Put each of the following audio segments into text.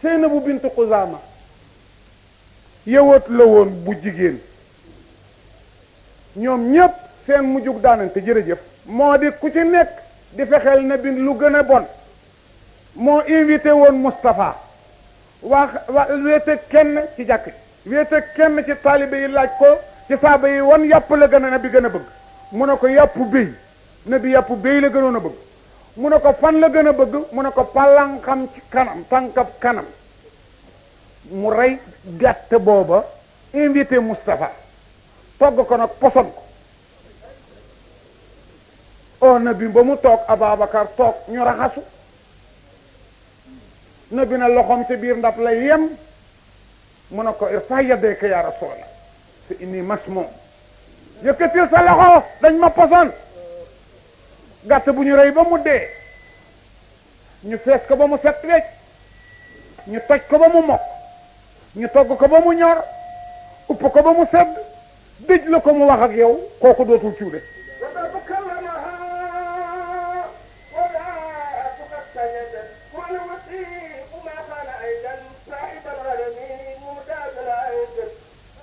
Seynabu bintu Xuzaama yëwat la woon bu jigéen ñoom ñépp seen mujjug daanante jërëjëf moo di ku ci nekk di fexeel na bi lu gën a bon moo invité woon Moustapha wax wéete kenn ci jàkk wéete kenn ci taalibe yi laaj ko ci saaba yi wan yàpp la gën a na bi gën a bëgg mu ne ko yàpp béy na bi yàpp béy la gënoon a bëgg mu ne ko fan la gën a bëgg mu ne ko palanxam ci kanam tànkab kanam mu rey gàtt booba invité Moustapha togg ko nag poson ko o na bi ba mu toog Ababacar toog ñu raxasu na bi na loxoom ci biir ndab lay yem mu ne ko irfa yadayka ya rasulallah fa inni masmum yëkkatil sa loxo dañ ma poson gàtt bu ñu rey ba mu dee ñu fees ko ba mu set wecc ñu toj ko ba mu mokk ñu togg ko ba mu ñor upp ko ba mu sedd dëj la ko mu wax ak yow kooku dootul cuude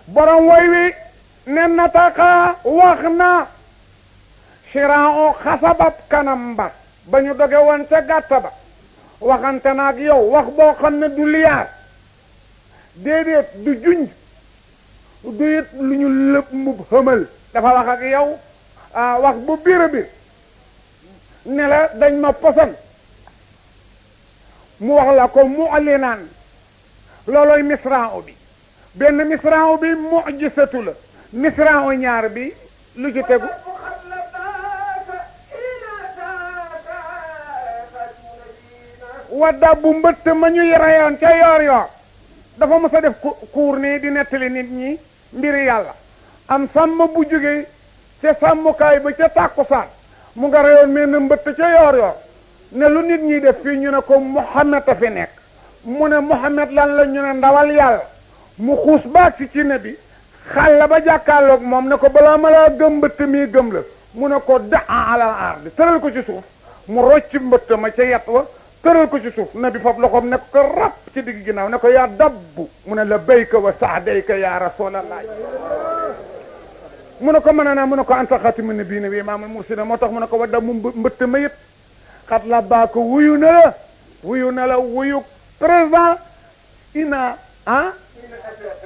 borom woy wi ne nataka wax na Chiran o xasabab kanam ba ñu doge woon ca gàtta ba waxante na ak yow wax boo xam ne du liyaar déedéet du junj du it lu ñu lëpp mub xëmal dafa wax ak yow wax bu biir a biir ne la dañ ma poson mu wax la ko mu ali naan looloy misran o bi benn misran o bi mujisatu la misran o ñaar bi lu ci tegu wadda bu mbëtt ma ñu reyoon ca yoor yoor dafa mës a def kuur nii di nettali nit ñi mbiri yàlla am sàmm bu jóge ca sàmmukaay ba ca tàkkusaan mu nga reyoon mel na mbëtt ca yoor yoor ne lu nit ñi def fii ñu ne ko Muhammad a fi nekk mu ne Muhammad lan la ñu ne ndawal yàlla mu xuus baag si ci ne bi xàll ba jàkkaarloog moom ne ko balaa ma laa gëm mbëtt mii gëm la mu ne ko daa alal ardi tëral ko ci suuf mu rocc mbëtt ma ca yet wa tëral ko ci suuf na bi foofu loxoom ne ko rap ci digg ginnaaw ne ko yaa dabbu mu ne la bayka wa saadayka ya rasulallah mu ne ko mën naa mu ne ko anta xatimu nabiina bi imaamul mursaliin moo tax mu ne ko wadda mu mbëtt ma yit xat la baa ko wuyu na la wuyu présent ina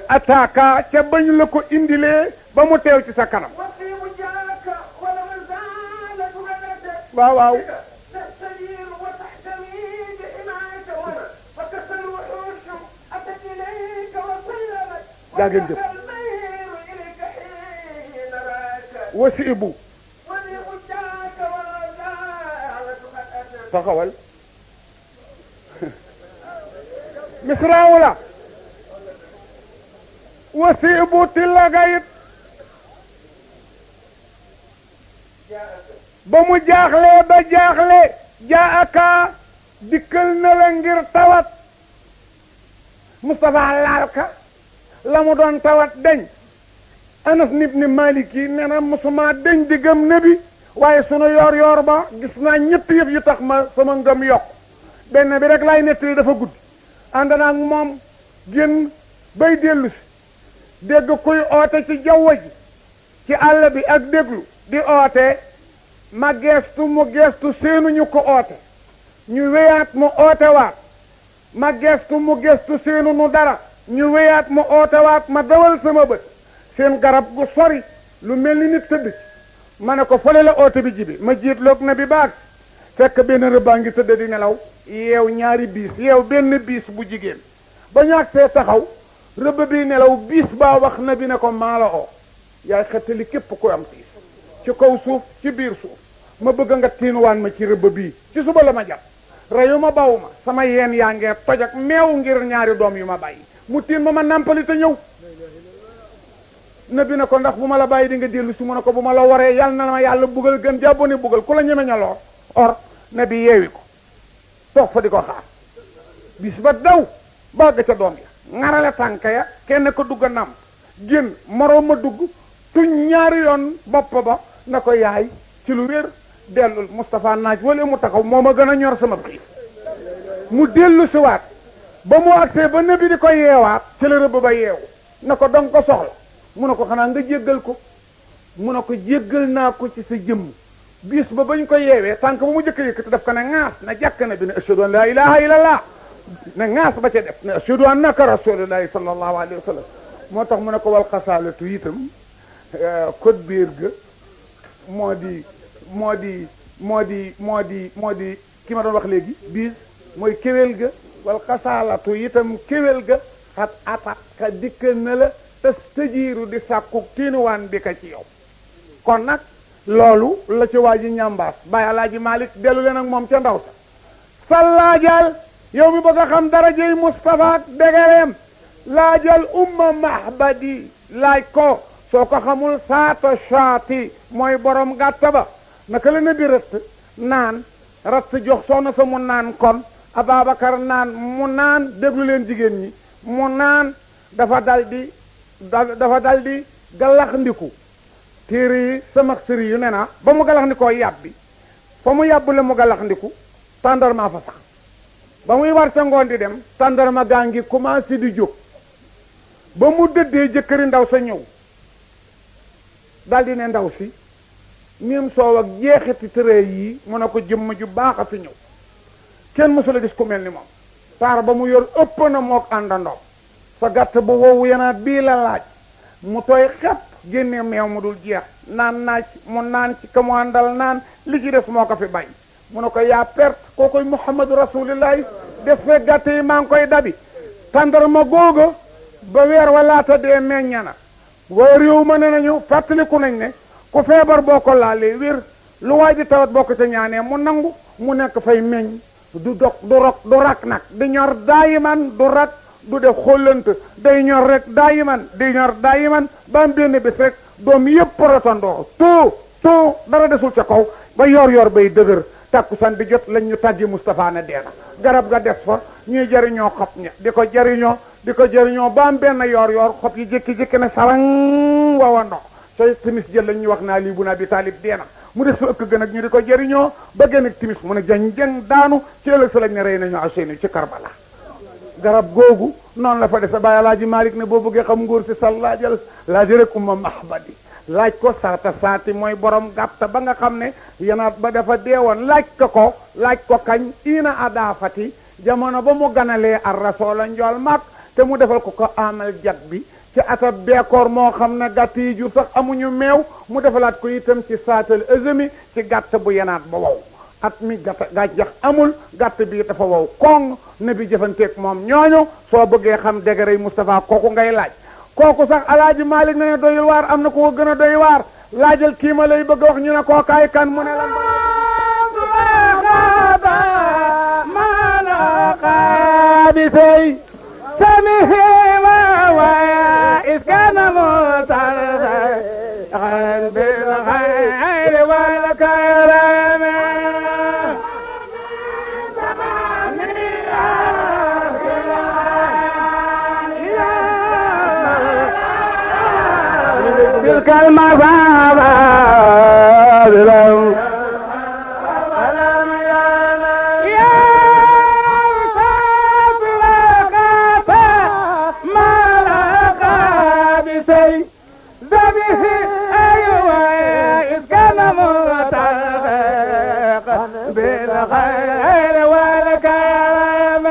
attaaka ca bañ la ko indilee ba mu teew ci sa kanam waaw waaw daa ngeen jëf wasiibu taxawal misraaw la wasiibu tillagayit ba mu jaaxlee ba jaaxle jaaka dikkal na la ngir tawat Moustapha laal ka la mu doon tawat deñ Anas ibn Malik yi nee na musuma deñ di gëm nabi waaye sunu yoor yoor ba gis naa ñett yëf yu tax ma sama ngëm yokk benn bi rek laay nettali dafa guddi ànd naa ak moom génn bay dellu si dégg kuy oote ci jaww ji ci àll bi ak déglu di oote ma geestu mu geestu seenuñu ko oote ñu wéyaat mu oote waat ma geestu mu geestu seenu nu dara ñu wéyaat mu oote waat ma dawal sama bët seen garab gu sori lu mel ni nit tëdd ci ma ne ko fële la oote bi jibi ma jiitloog na bi baag fekk benn rëbbaa ngi tëdd di nelaw yeew ñaari biis yeew benn biis bu jigéen ba ñaag see taxaw rëbb bi nelaw biis baa wax na bi ne ko maa la oo yaay xettali képp ku am tiis ci kaw suuf ci biir suuf ma bëgg nga tiinuwaan ma ci rëbb bii ci suba la ma jàpp reyu ma baw ma sama yeen yaa ngee toj ak meew ngir ñaari doom yu ma bàyyi mu tiin ma nàmpali te ñëw na bi ne ko ndax bu ma la bàyyi di nga dellu si mu ne ko bu ma la waree yal na ma yàlla bugal gën jàbboni bugal ku la ñeme ña loor or na bi yeewi ko toog fa di ko xaar bis ba daw bàgg ca doom ya ŋarale tànk ya kenn ko dugg nam génn moroom ma dugg tuñ ñaari yoon bopp ba na ko yaay ci lu réer dellul Moustapha naaj wala mu taxaw moo ma gën a ñor sama xiif mu dellu si waat ba mu agsee ba nabi di ko yeewaat ci la rëbb ba yeewu na ko danga ko soxla mu ne ko xanaa nga jéggal ko mu ne ko jéggal naa ko ci sa jëmm bis ba bañ ko yeewee tànk ba mu jëkk yëkkati daf ko ne ŋaas na jàkk na bi ne ashhadu an la ilaha illallah ne ŋaas ba ca def ne ashhadu annaka rasulullahi sallallahu alayhi wa sallam moo tax mu ne ko wal xasaalatu itam code biir ga moo di ki ma doon wax léegi bis mooy kéwél ga wal xasaalatu itam kéwél ga xat atat ka dikka na la te tëjiiru di sàkku tiinuwaan bi ka ci yow kon nag loolu la ci waa ji ñambaas Baay Alaaji Malik dellu leen ak moom ca ndaw sa sallaajal yow mi bëgg a xam darajey Mustafa ak dégereem laajal umma mahbadi laaj ko soo ko xamul saata shaati mooy borom gàtta ba naka la na bi rëtt naan ratt jox soxna sa mu naan kon Ababacar naan mu naan déglu leen jigéen ñi mu naan dafa dal di galax ndiku téere yi sama sëri yu ne na ba mu galax ndikoo yàbbi fa mu yàbbule mu galax ndiku tàndarma fa sax ba muy war sa ngoon di dem tàndarma gaa ngi commencé di jóg ba mu dëddee jëkkëri ndaw sa ñëw daldi ne ndaw si miim soow ak jeexiti tëree yii mu ne ko jëmm ju baax a fi ñëw kenn mësula gis ku mel ni moom taar ba mu yor ëpp na mook àndandoom sa gàtt bu wowu yenaat bii la laaj mu tooy xepp génne meew mu dul jeex naan naaj mu naan ci ka mu àndal naan li ci des moo ko fi bay mu ne ko yaa perte koo koy muhammadu rasulillahi def fee gàtt yi maa ngi koy dabi tàndarma googa ba weer walaata dee meñña na waaye réew ma ne nañu fàttaliku nañ ne ku feebar boo ko laalee wér lu waay di tawat boo ko ca ñaanee mu nangu mu nekk fay meññ du dog du rok du rak nag di ñor daayiman du rak du def xollant day ñor rek daayiman di ñor daayiman ba am benn bis rek doom yëpp porotandoo tout dara desul ca kaw ba yor bay dëgër takkusaan bi jot lañ ñu tàggi Moustapha ne deena garab ga des fa ñuy jariñoo xob ña di ko jariñoo ba am benn yor xob yi jékki-jékki ne sarang wawa ndox sooy timis jël lañ ñu wax naa lii bu naa bi taalib deena mu des fa ëkk gën ak ñu di ko jariñoo ba gën ak timis mu ne jang daanu ci ëllëg sa lañ ne rey nañu Useynu ci Karbala garab googu noonu la fa defe Baay Alaaji Malik ne boo bëggee xam ngóor si sal laaj rek umma mahbadi laaj ko saati mooy borom gàtta ba nga xam ne yanaat ba dafa deewoon laaj ko kañ ina adaafati jamono ba mu ganalee ar rasoola njool mag te mu defal ko amal jat bi ci atab beekoor moo xam ne gàtt yi jur sax amuñu meew mu defalaat ko itam ci saatal azami ci gàtt bu yanaat ba wow at mi gàncax amul gàtt bi dafa wow koŋ ne bi jëfanteeg moom ñooñu soo bëggee xam degré Moustapha kooku ngay laaj kooku sax Alaaji Malik ne doyul waar am na ko gën a doy waar laajal kii ma lay bëgg a wax ñu ne kookaay kan mu ne lan bi sey samihi wa iskana mutar bil khayr wal karam تلك المصابة لو بالخير والكرم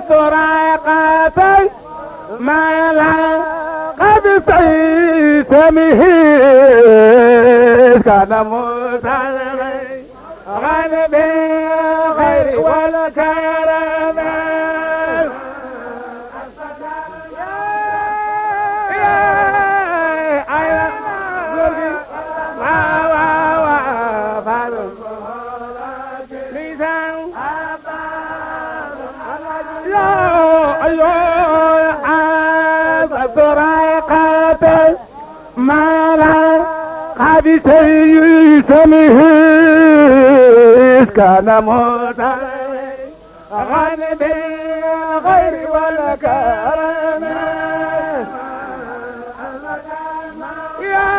سراقتي ما لا قد سيتمه كان مسلمي غني بالخير والكرم بسيء سمه كان متغنى بالخير والكرم يا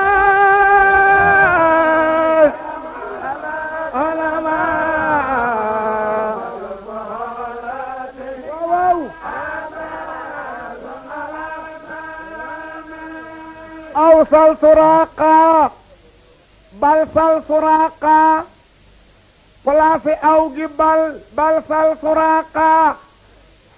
علماء أوصل سراقا بل سل سراقا فلافي أوجي بل سل سراقا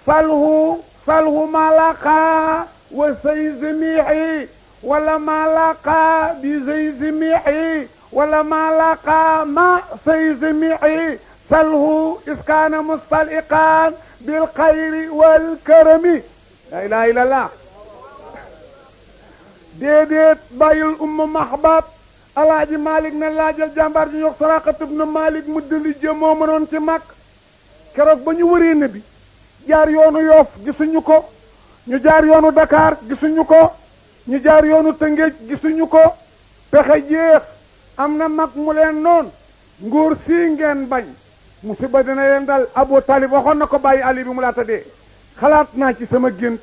سله ملقا وسيزميحي ولا ملقا بزيزميحي ولا ملقا ما سيزميحي سله إذ كان مستلقا بالخير والكرم لا إله إلا الله déedéet bàyyil umma mahbab alaaji malik ne laajal jàmbaar ji yox Suraaqa ibn Malik mu dëli jë moo mënoon ci mag keroog ba ñu wëree ne bi jaar yoonu Yoof gisuñu ko ñu jaar yoonu Dakar gisuñu ko ñu jaar yoonu Tëngéej gisuñu ko pexe jeex am na mag mu leen noon nguur sii ngeen bañ musiba dina leen dal Abu Talib waxoon na ko bàyyi Ali bi mu laata dee xalaat naa ci sama gént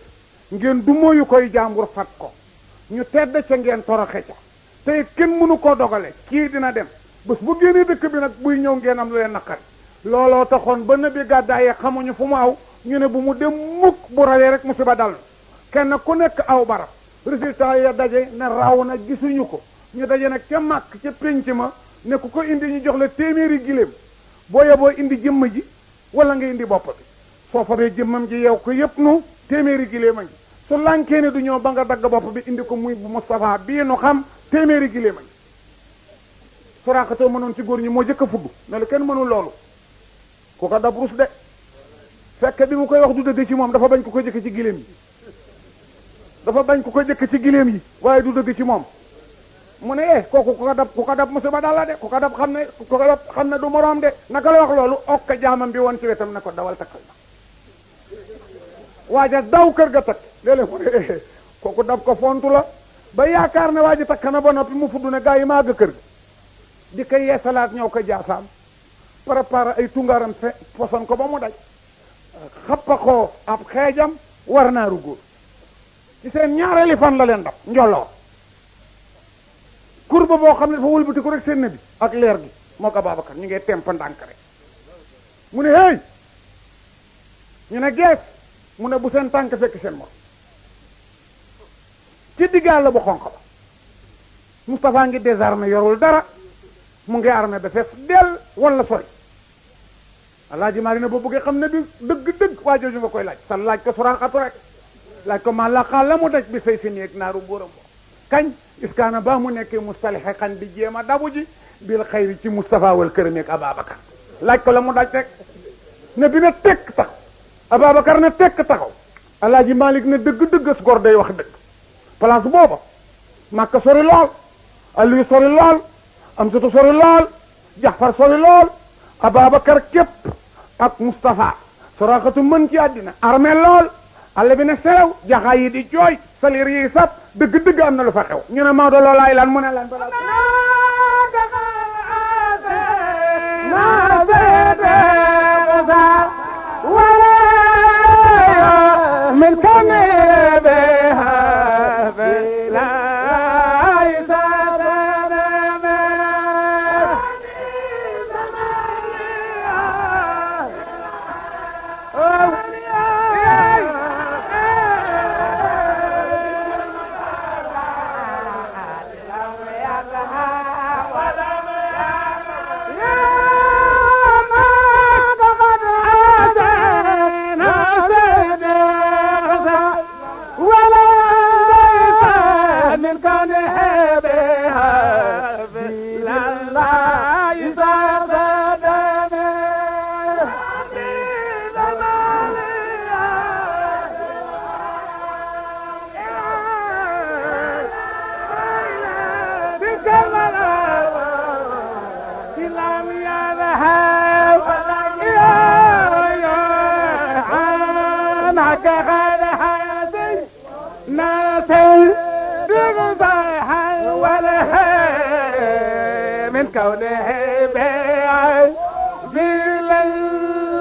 ngeen du mooyu koy jàmbur fat ko ñu tedd ca ngeen toroxe ca te kenn mënu koo dogale kii dina dem bés bu génnee dëkk bi nag buy ñëw ngeen am lu leen naqari looloo taxoon ba nabi gàddaayee xamuñu fu mu aw ñu ne bu mu dem mukk bu rawee rek musiba dal kenn ku nekk aw barab résultat ya daje ne raw na gisuñu ko ñu daje nag ca màkk ca pénc ma ne ku ko indi ñu jox la téeméeri giléem boo yeboo indi jëmm ji wala nga indi bopp bi soo fabee jëmmam ji yow ko yëpp nu téeméeri giléem a ngi su lànkee ne du ñëw ba nga dagg bopp bi indi ko muy bu Moustapha bii nu xam téeméeri giléem a ngi Suraaqa mënoon ci góor ñi moo jëkk a fudd ne la kenn mënul loolu ku ko dab rus de fekk bi mu koy wax du dëgg ci moom dafa bañ ku ko jëkk ci giléem yi dafa bañ ku ko jëkk ci giléem yi waaye du dëgg ci moom mu ne kooku ku ko dab musiba dal la de ku ko dab xam ne du moroom de naka la wax loolu okka jaamam bi woon ci wetam ne ko dawal takkal ma waaja daw kër ga takk léeg-léeg mu ne kooku dab ko fontu la ba yaakaar ne waaji takk na ba noppi mu fudd ne gaa yi maa ga kër ga di ko yeesalaat ñëw ko jaasaam préparé ay tungaram poson ko ba mu daj xappa ko ab xeejam war naaru góor ci seen ñaareeli fan la leen dab njolloor kurba boo xam ne dafa wëlbati ko rek seen nabi ak leer gi moo ko Babacar ñu ngi temp ndànk rek mu ne hey ñu ne gees mu ne bu seen tànk fekk seen mor ci diggaal bu xonq ba Moustapha ngi désarmé yorul dara mu ngi armé ba fees del wala sori alaaji maa ngi ne boo bëggee xam ne bi dëgg-dëgg waa jooju nga koy laaj sa laaj ko Suraaqa rek laaj ko maa laqaa la mu daj bi say si néeg naaru mbóoram bo kañ iskaana ba mu nekkee mustalixe xan di jéem a dabu ji bil xayri ci Moustapha wal këram ak Ababacar laaj ko la mu daj rek ne bi na tekk taxaw Ababacar ne tekk taxaw alaaji Malik ne dëgg-dëgg as gor day wax dëgg place booba Makka sori lool Aliyu sori lool Amsatu sori lool Jaxfar sori lool Ababacar képp ak Moustapha Suraaqa mën ci àddina armée lool àll bi ne serew jaxaa yi di jooy salir yi sab dëgg-dëgg am na lu fa xew ñu ne Maodo loolaay lan mu ne lan bala من كان بها بلا كونه بلا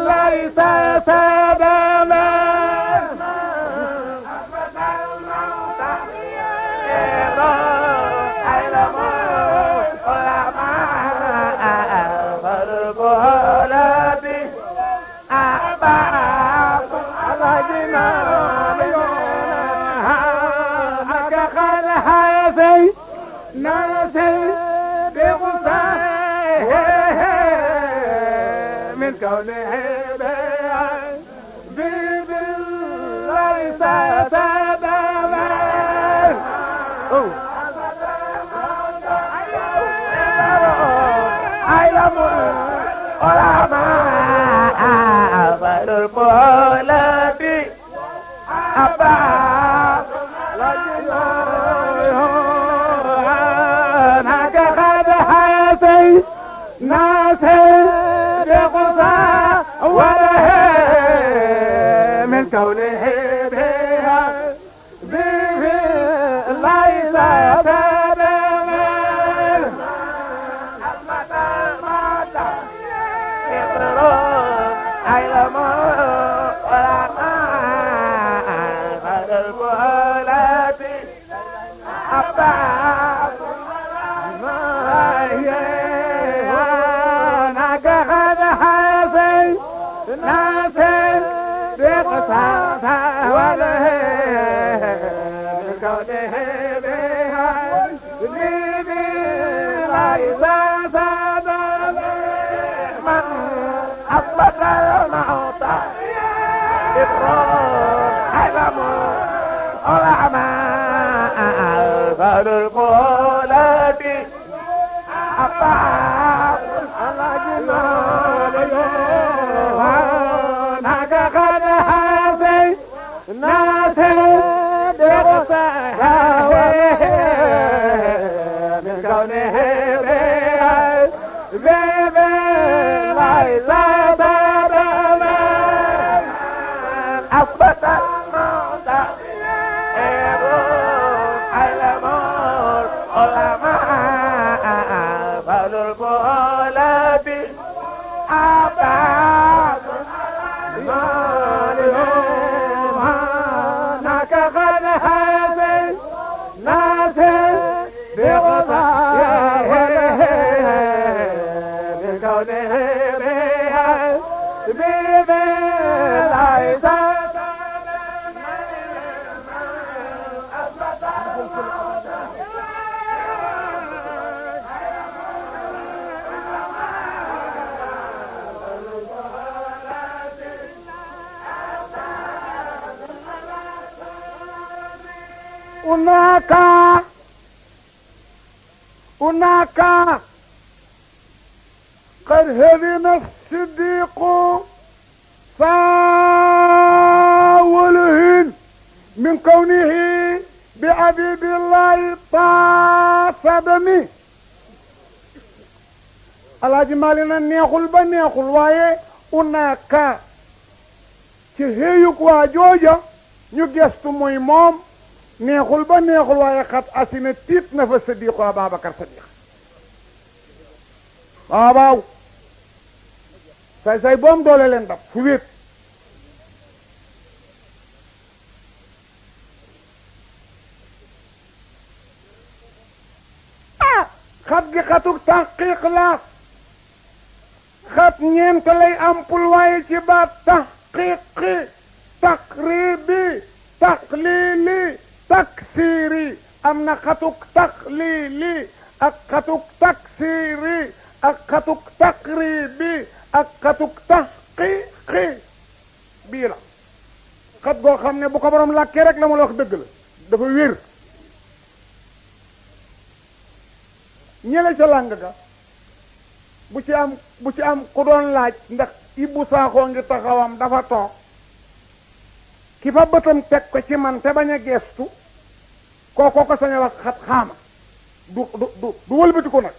ليس سدما من كونه ليس سدما علم العلماء فالبلد أبا هناك قد حاسي ناسي بقصى وله من كونه بها به ليس سدما أثبت المدى إقرار علم العلماء فالبلد أبا أثبت الموت إقرار علم العلماء فالبلد أبا هناك قد حاسي ناسي بغصها من كونه ليس سدما أثبت الموت علم العلماء فالبلد أبا هناك قد حاسي ناسي بغصاه من كونه بيبي ليس هناك قد هزم الصديق فاولهن من كونه بعبيد الله صدمي alaaji Maalik na neexul ba neexul waaye هناك ci xëyug waa jooja ñu gestu muy moom neexul ba neexul waaye xat asina tiit na fa Sadiq Ababacar Sadiq waaw waaw say boom doole leen dab fu wéet xat gi xatuk taqiq la xat ñeent lay ampul waaye ci baat taqiqi taqribi taqlili taksiri am na xatuk taqlili ak xatuk taksiri ak xatuk taqribi ak xatuk taqiqi bii la xat goo xam ne bu ko borom làkkee rek la ma la wax dëgg la dafa wér ñële ca làng ga bu ci am ku doon laaj ndax Ibou Sakho ngi taxawam dafa toog ki fa bëtam teg ko ci man te bañ a geestu kookoo ko sañ a wax xat xaama du wëlbati ko nag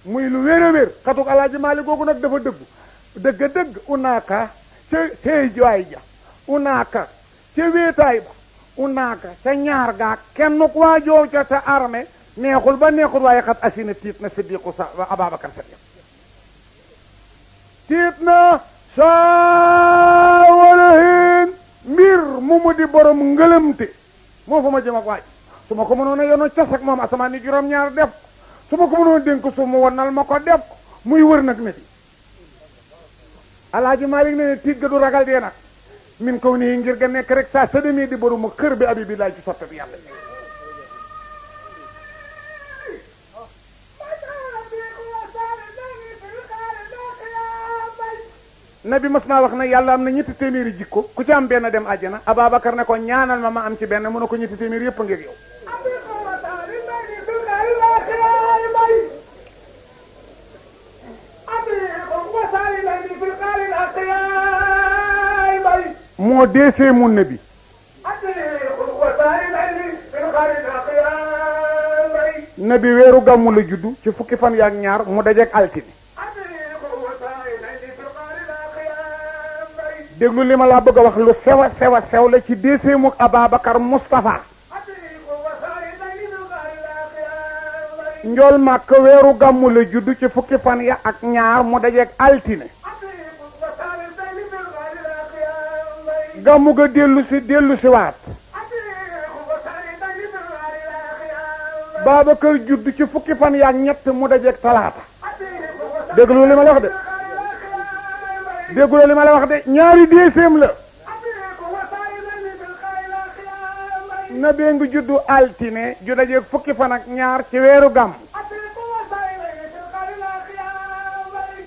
muy lu wér a wér xatuk alaaji Maalik googu nag dafa dëgg unaaka ca séejuwaay ja unaaka ca wéetaay ba unaaka ca ñaar gaa kenn ku waa joow ca sa armée neexul ba neexul waaye xat asina tiit na siddiqu sa Ababacar Sadiq tiit na saa walahin mbir mu di borom ngëlëmte moo fa ma jëm ak waaj su ma ko mënoon a yono cas ak moom asamaan ni juróom-ñaar def su ma ko mënoon dénk su mu wonal ma ko def muy wër nag ne bi Alaaji Malik ne tiit ga du ragal dee nag min kaw nii ngir ga nekk rek saa sademee di borom xër bi abi bi laay ci sotta bi yàlla nabi mas naa wax na yàlla am na ñetti téeméeri jikko ku ci am benn dem àjjana Ababacar ne ko ñaanal ma am ci benn mu ne ko ñetti téeméer yëpp a ngeeg yow moo deesee mun nabi nabi weeru gàmmu la juddu ci fukki fan yaak ñaar mu dajeek altine déglu li ma laa bëgg a wax lu sew la ci décembre Ababacar Moustapha njool màkk weeru gàmmu la juddu ci fukki fan ya ak ñaar mu dajeek altine gàmmu ga dellu si waat Babacar juddu ci fukki fan ya ak ñett mu dajeek talaata déglu li ma la wax de dégguloo li ma la wax de ñaari décembre la na bee ngi juddu altine ju dajeeg fukki fan ak ñaar ci weeru gàmm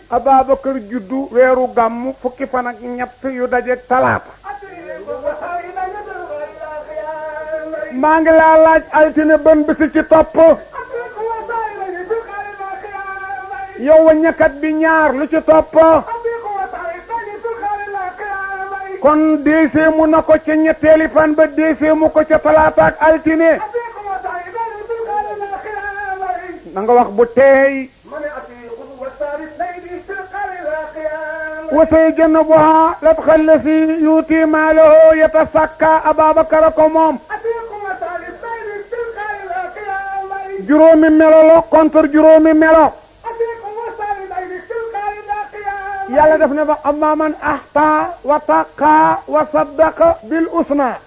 Ababacar juddu weeru gàmm fukki fan ak ñett yu dajeeg talaata maa ngi laa laaj altine ban bisi ci topp yow wa ñakkat bi ñaar lu ci topp kon décembre na ko ca ñetteeli fan ba décembre ko ca talaata ak altine na nga wax bu teey wasay jënn boha lat xallasi yuuti maalahu yatasakka Ababacar ko moom juróomi melo la contre juróomi melo yàlla def ne ba amma man ahta wa taqa wa saddaqa bil usna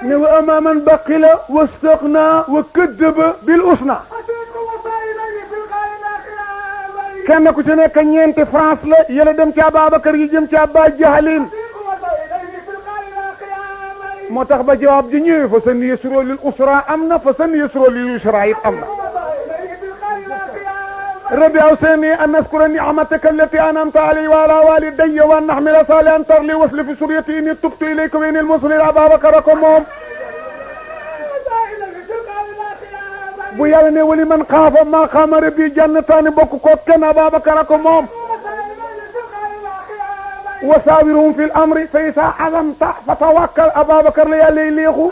ne wa amma man baqila wa staghna wa kaddaba bil usna kenn ku ci nekk ñeenti France la yële dem ci Ababacar yi jëm ci Abba Jahalin moo tax ba jawaab ji ñëwee fa san yusra lil usra am na fa san yusra lil yusra it am na ربي أوصيني أن أذكر نعمتك التي أنعمت علي وعلى والدي وأن أحمل صالحا ترلي وصل في سريتي إني تبت إليك وإني المصلي أبابكر موم bu yàlla ne wali man xaafa maa xaama rabbi jannataani bokk ko kenn Ababacar moom wa saawirhum fil amri fa izaa azamta fa tawakkal Ababacar la yàlla léexu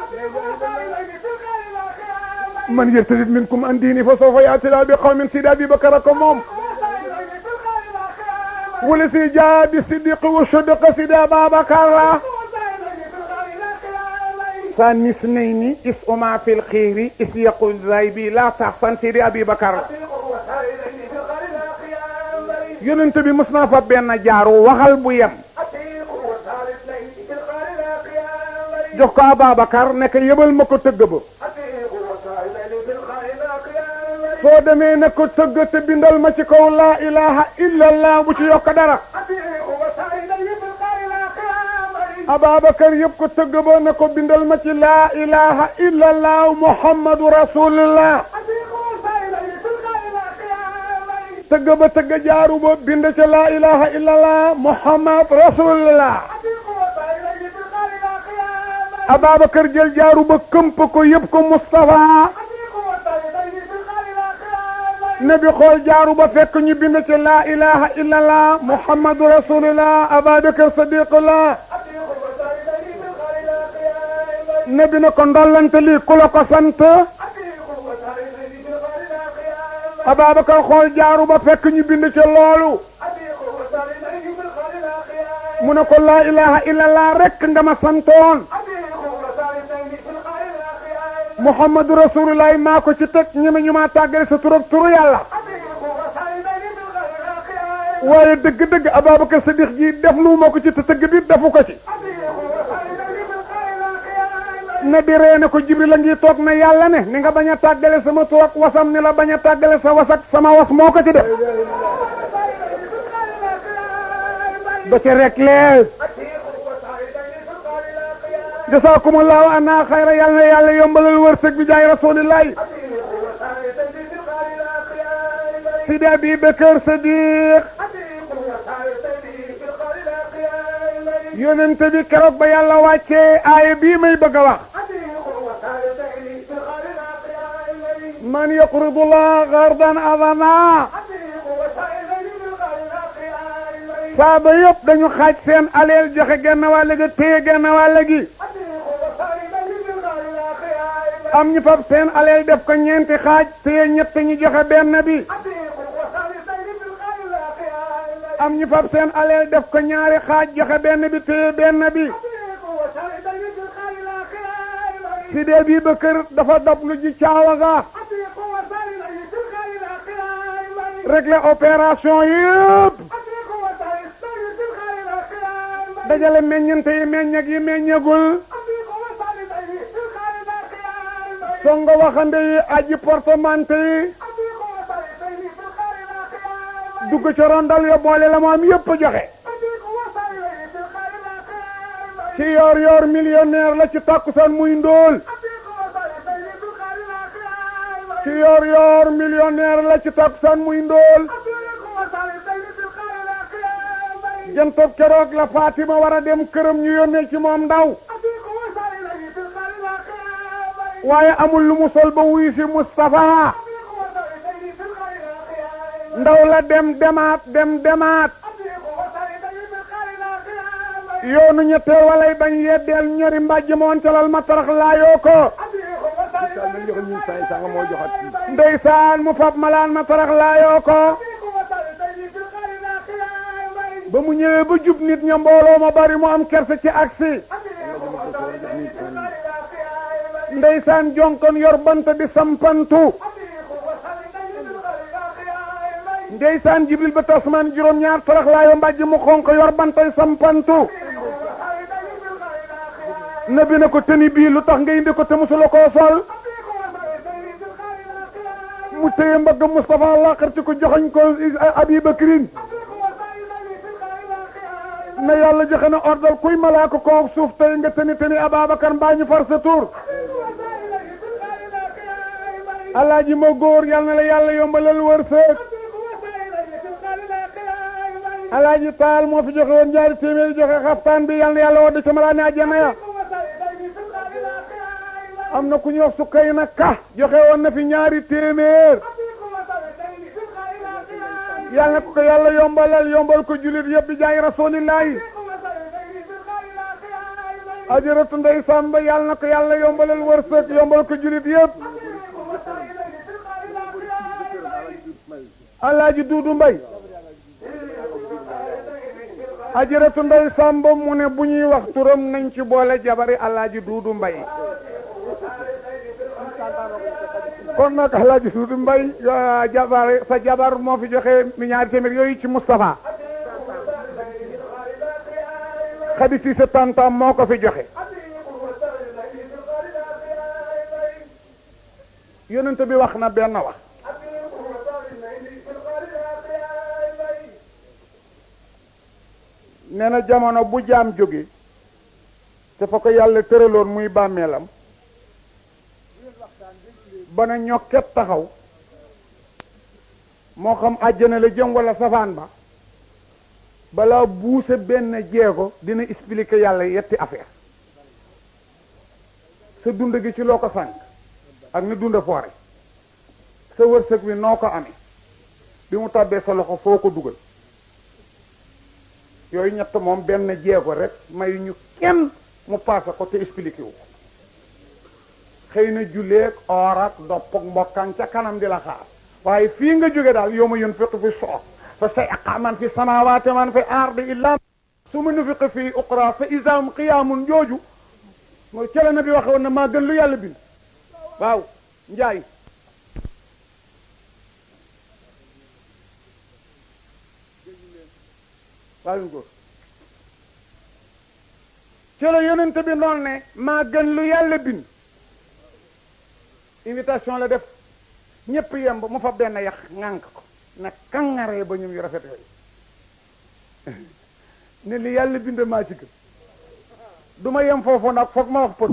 man yartadid minkum an diini fa sawfa ya'ti Allaahu bi qawmin Sidi Ababacar moom wala si jaa bi siddiqi wa sadaqa Sidi Ababacar ثاني اثنين اسهما في الخير إذ يقول ذايبي لا تحسن سيدي أبي بكر yonent bi mës naa fa benn jaaru waxal bu yem jox ko Ababacar nekk yëbal ma ko tëgg ba soo demee ne ko tëgg te bindal ma ci kaw laa ilaha illa allah bu ci yokk dara Ababacar yëpp ko tëgg ba ne ko bindal ma ci laa ilaha illa allah muhammadu rasulullah tëgg ba tëgg jaaru ba bind ci laa ilaha illa allah muhammad rasulullah Ababacar jël jaaru ba këmp ko yëpp ko Mustafa nabi xool jaaru ba fekk ñu bind ci laa ilaha illa allah muhammadu rasulullah Ababacar sadiqullah nabi na ko ndollante lii ku la ko sant Ababacar xool jaaru ba fekk ñu bind ci loolu mu ne ko laa ilaha illallah rek nga ma santoon muhammadu rasulullah maa ko ci teg ñeme ñu maa tàggale sa tur ak turu yàlla waaye dëgg-dëgg Ababacar Sadiq ji def lu ma ko ci te tëgg bi defu ko ci ne bi reene ko Jibril a ngi toog na yàlla ne ni nga bañ a tàggale sama tur ak wasam ni la bañ a tàggale sa was ak sama was moo ko ci def ba ci rek lees jasaakumullahu anna xayra yàlla na yàlla yombalal wërsëg bi jaay rasulillahi Sidi Abubakar Sadiq yonente bi keroog ba yàlla wàccee aaya bii may bëgg a wax man yaqridu llaha qardan azana saaba yëpp dañu xaaj seen aleel joxe genn wàll gi téye genn wàll gi am ñu fab seen aleel def ko ñeenti xaaj téye ñett ñu joxe benn bi am ñu fab seen aleel def ko ñaari xaaj joxe benn bi téye benn bi Sidi Abubakar dafa dab lu ji caawa ga régler opération yëpp dajale meññante yi meññag yi meññagul songo waxande yi aji portemante yi dugg ci rondal yo boole la moom yëpp joxe ci yor yor millionnaire la ci takkusaan muy ndóol ci yor yor millionnaire la ci takkusaan muy ndóol jëntob keroog la Fatima war a dem këram ñu yónnee ci moom ndaw waaye amul lu mu sol ba wuyu si Moustapha ndaw la dem demaat yoonu ñetteel walay bañ yeddeel ñori mbàjj moon calal ma tarax laayoo ko ndeysaan mu fab malaan ma tarax laayoo ko ba mu ñëwee ba jub nit ña mbooloo ma bari mu am kersa ci aksi ndeysaan jonkon yor bant di sampantu ndeysaan Jibril ba tasmaan juróom-ñaar tarax laayoo mbàjj mu xonq yor bantay sampantu nabi na ko tëni bii lu tax nga indi ko te musula koo sol mu téye mbagg Moustapha laqarti ko joxoñ ko Abubakrin na yàlla joxe na ordal kuy malaaka ko suuf tey nga tëni Ababacar mbaa ñu far sa tur alaaji ma góor yal na la yàlla yombalal wërsëg alaaji taal moo fi joxe woon ñaari téeméeri joxe xaftaan bi yal na yàlla wodd ca malaane àjjana ya am na ku ñuy wax sukkay na ka joxe woon na fi ñaari téeméer yal na ko yàlla yombal ko julit yëpp bi jaay rasulillahi ajaratu ndey samba yal na ko yàlla yombalal wërsëg yombal ko julit yëpp alaaji duudu mbay ajaratu ndey samba mu ne bu ñuy wax turam nañ ci boole jabari alaaji duudu mbay kon nag alaaji duudu mbay sa jabar moo fi joxe mi ñaari téeméer yooyu ci Moustapha xadi si sa tantam moo ko fi joxe yonent bi wax na benn wax nee na jamono bu jaam jóge te fa ko yàlla tëraloon muy bàmmeelam ba na ñokket taxaw moo xam àjjana la jëm wala safaan ba balaa buuse benn jeego dina expliquer yàlla yetti affaire sa dund gi ci loo ko sànq ak ni dunda foore sa wërsëg wi noo ko amee bi mu tàbbee sa loxo foo ko dugal yooyu ñett moom benn jeego rek may ñu kenn mu paase ko te expliqué wu ko xëy na julleeg or ak dopp ak mbokkan ca kanam di la xaar waaye fii nga jóge daal yow ma yunfiqu fi suuf fa sayqa man fi samawati man fi ardi illa summa nufiqa fi uxra fa iza hum qiyaamun jooju mooy cële na bi waxe woon na maa gën lu yàlla bind waaw njaay waaw góor ci la yonent bi noonu ne maa gën lu yàlla bind invitation la def ñëpp yemb mu fa benn yax ŋànk ko na kangaree ba ñum yu rafet yooyu ne li yàlla bind maa ci gën du ma yem foofu nag foog ma wax pot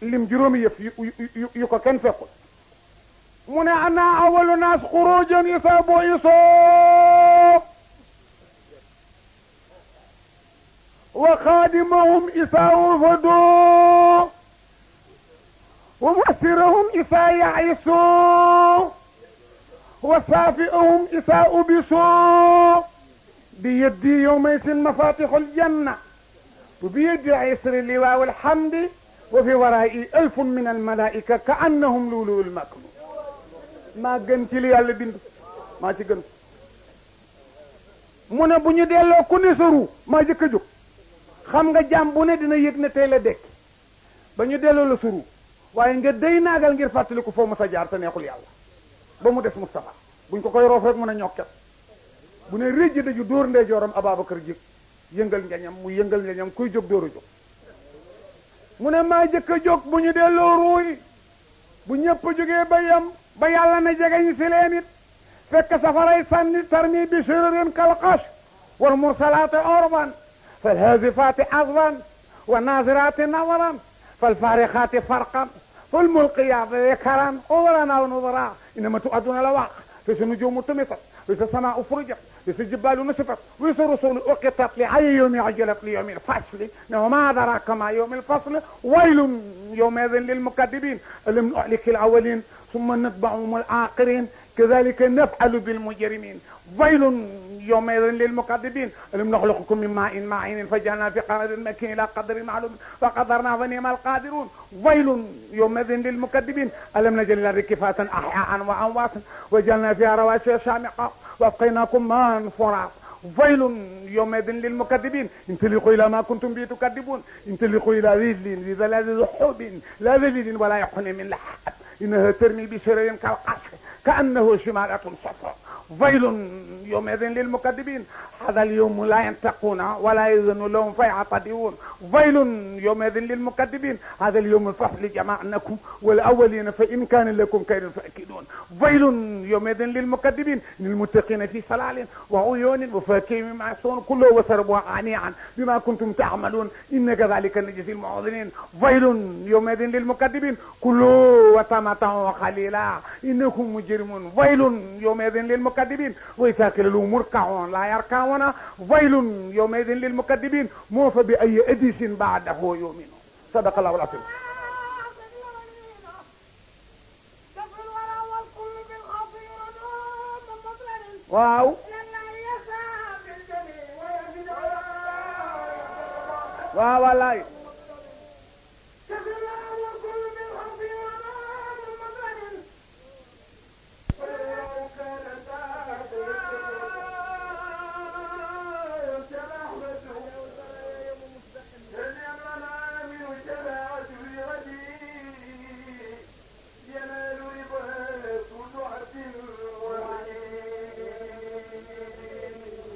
lim juróomi yëf yu ko kenn fekkul mu ne ana awalu naas xurujan isa bo isoo wa xaadimahum isa wufadoo wa muasirahum isa yaisoo wa saafiahum isa ubisoo bi yeddi yowmaysin mafatixul janna wa bi yeddi isri liwaa walhamdi wa fi waraa'i alfun min almalaika ka annahum luuluul maknun maa gën ci li yàlla bind maa ci gën mu ne bu ñu delloo ku ne sa ru maa jëkk a jóg xam nga jàmm bu ne dina yëg ne tey la dekk ba ñu delloo la sa ru waaye nga day naagal ngir fàttaliku foo mos a jaar te neexul yàlla ba mu des Moustapha buñ ko koy roof rek mën a ñokket bu ne réjj daju dóor ndeyjooram Ababacar jëg yëngal njañam mu yëngal njañam kuy jóg dóor a jóg mu ne maa jëkk a jóg bu ñu delloo ruuy bu ñëpp jógee ba yem ba yàlla na jegeñ si leen it fekk safaray sànni tarmi bi shirarin kalqash wal mursalaati urban fal hazifaati azban wa naziraati nawaran fal faarixaati farqan fal mulqiyaati dhikran uwaran aw nudra innama tu'aduna la waq fi sa nujumu tumisat fi sa samaa'u furijat fi sa jibaalu nusifat fi sa rusulu uqitat li ayyi yawmin ajjalat li yawmil fasli wa ma adraka ma yawmul fasli waylun yawma'idhin lil mukaththibin alam nuhlikil awwalin ثم نتبعهم الآخرين كذلك نفعل بالمجرمين ويل يومئذ للمكذبين ألم نخلقكم من ماء معين فجعلنا في قرار مكين إلى قدر معلوم فقدرنا فنعم القادرون ويل يومئذ للمكذبين ألم نجعل الأرض كفاة أحياء وأمواتا وجعلنا فيها رواسي شامخة وأسقيناكم ماء فراغا ويل يومئذ للمكذبين انطلقوا إلى ما كنتم به تكذبون انطلقوا إلى ظل ذي حب لا ذليل ولا يحن من لحد إنها ترمي بشرر كالقصر كأنه شمالة صفراء ويل يومئذ للمكذبين هذا اليوم لا ينطقون ولا يأذن لهم فيعتذرون ويل يومئذ للمكذبين هذا اليوم الفصل جمعناكم والأولين فإن كان لكم كيد فأكيدون ويل يومئذ للمكذبين للمتقين في سلال وعيون وفاكهة مما يشتهون كلوا واشربوا هنيئا بما كنتم تعملون إن كذلك نجزي المحسنين ويل يومئذ للمكذبين كلوا وتمتعوا قليلا إنكم مجرمون ويل يومئذ للمكذبين وإذا قيل لهم اركعوا لا يركعون ويل يومئذ للمكذبين موفى بأي أديس بعده يؤمنون صدق الله العظيم واو واو والله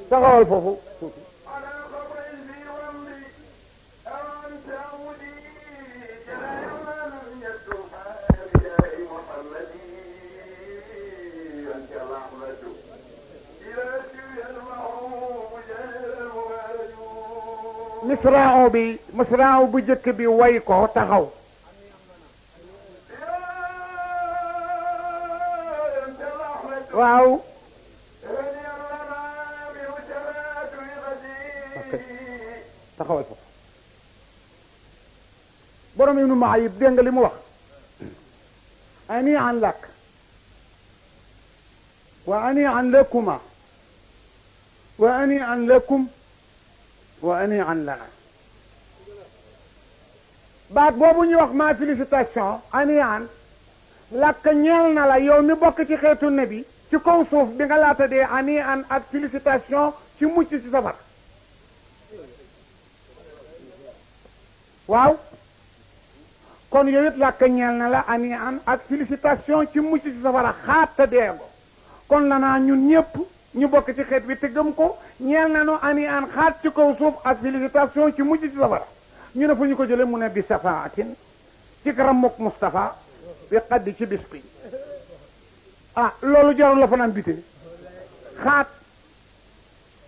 taxawal foofu misraaw bu jëkk bi way ko taxaw waaw taxawal foofu borom Ibnu Muayyib dégg nga li mu wax ani an lak wa ani an lakuma wa ani an lakum wa ani an lana baat boobu ñu wax ma félicitation ani an lakk ñeel na la yow mi bokk ci xeetu nabi ci kaw suuf bi nga laata dee ani an ak félicitation ci mucc ci safar waaw kon yow it làkk ñeel na la ani an ak félicitation ci mucc ci safara xaata deego kon la naa ñun ñëpp ñu bokk ci xeet wi te gëm ko ñeel na nu ani an xaat ci kaw suuf ak félicitation ci mucc ci safara ñu ne fu ñu ko jële mu ne bi safaatin ci karamuk Mustafa bi xaddi ci bis bi ah loolu jarul la fanaan bité xaat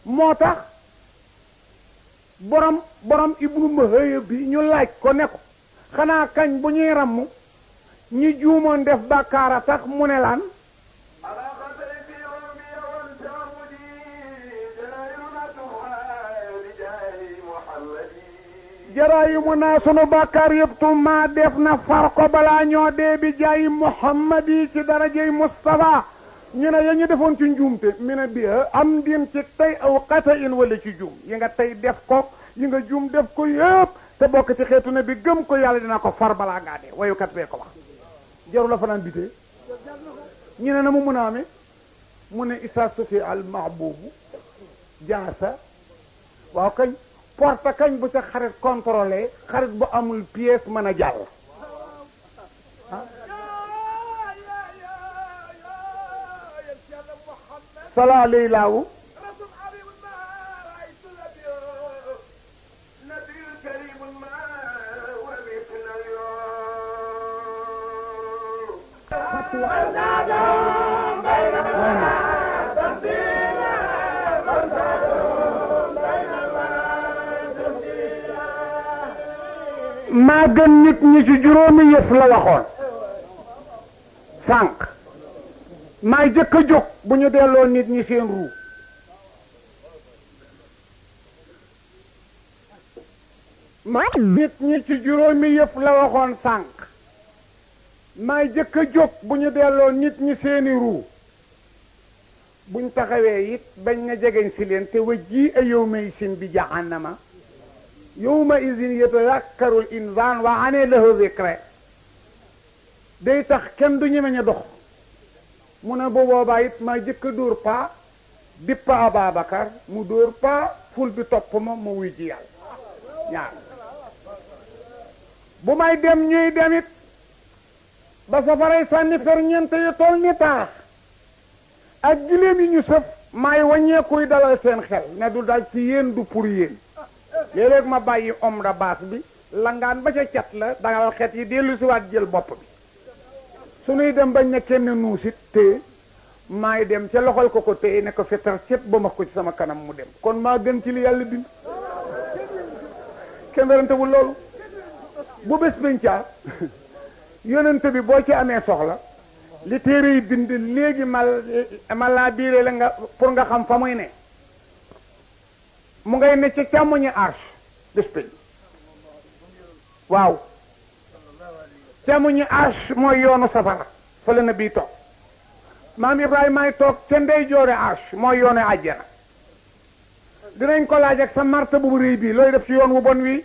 moo tax borom ibnu mahaya bi ñu laaj ko ne ko xanaa kañ bu ñuy ramm ñi juumoon def bàkkaara tax mu ne laan jaraayi mu naa sunu bàkkaar yëpp tumma def na far ko balaa ñoo dee bi jaayi Muhammad yi ci darajey Mustafa ñu ne ya ñu defoon ci njuumte mi ne bi am din ci tey aw xata in wala ci juum yi nga tey def ko yi nga juum def ko yëpp te bokk ci xeetu ne bi gëm ko yàlla dina ko far balaa ngaa dee wayukat bee ko wax jaru la fanaan bitee ñu ne na mu mun a amee mu ne isa sufi al mahbubu jaasa waaw kañ porte kañ bu ca xarit contrôlé xarit bu amul pièce mën a jàll sala alay laawu maa gën nit ñi ci juróomi yëf la waxoon sànq maay jëkk a jóg bu ñu delloo nit ñi seen ruu nit ñi ci juróomi yëf la waxoon sànq maay jëkk a jóg bu ñu delloo nit ñi seeni ruu buñ taxawee it bañ na jegeñ si leen te wajji a yawma isin bi jahannama yawma isin yatadakkaru l insaan wa ane lahu zikra day tax kenn du ñemeñ a dox mu ne bu boobaa it maa jëkk a dóor paa dippa Ababacar mu dóor paa ful bi topp ma wuy ji yàlla ñaar bu may dem ñuy demit ba safaray sànni ferñeent yu toll ni taax ak giléem yi ñu sëf maay wàññeekuy dalal seen xel ne du dal ci yéen du pour yéen léeg-léeg ma bàyyi omra baas bi langaan ba ca cat la dalal xet yi dellu si waat jël bopp bi suñuy dem bañ ne kenn nuusit téye maay dem ca loxol ko téye ne ko fetar cet ba ma ko ci sama kanam mu dem kon maa gën ci li yàlla bind kenn werantewul loolu bu bés bancaa yonente bi boo ci amee soxla li téere yi bind léegi ma laa biire la nga pour nga xam fa muy ne mu ngay ne ca càmmoñi arche bés bañ waaw càmmoñi arche mooy yoonu safara fa la na bii toog maam Ibrahima ay toog ca ndey joore arche mooy yoonu àjjana dinañ ko laaj ak sa marta bu rëy bii looy def ci yoon wu bon wi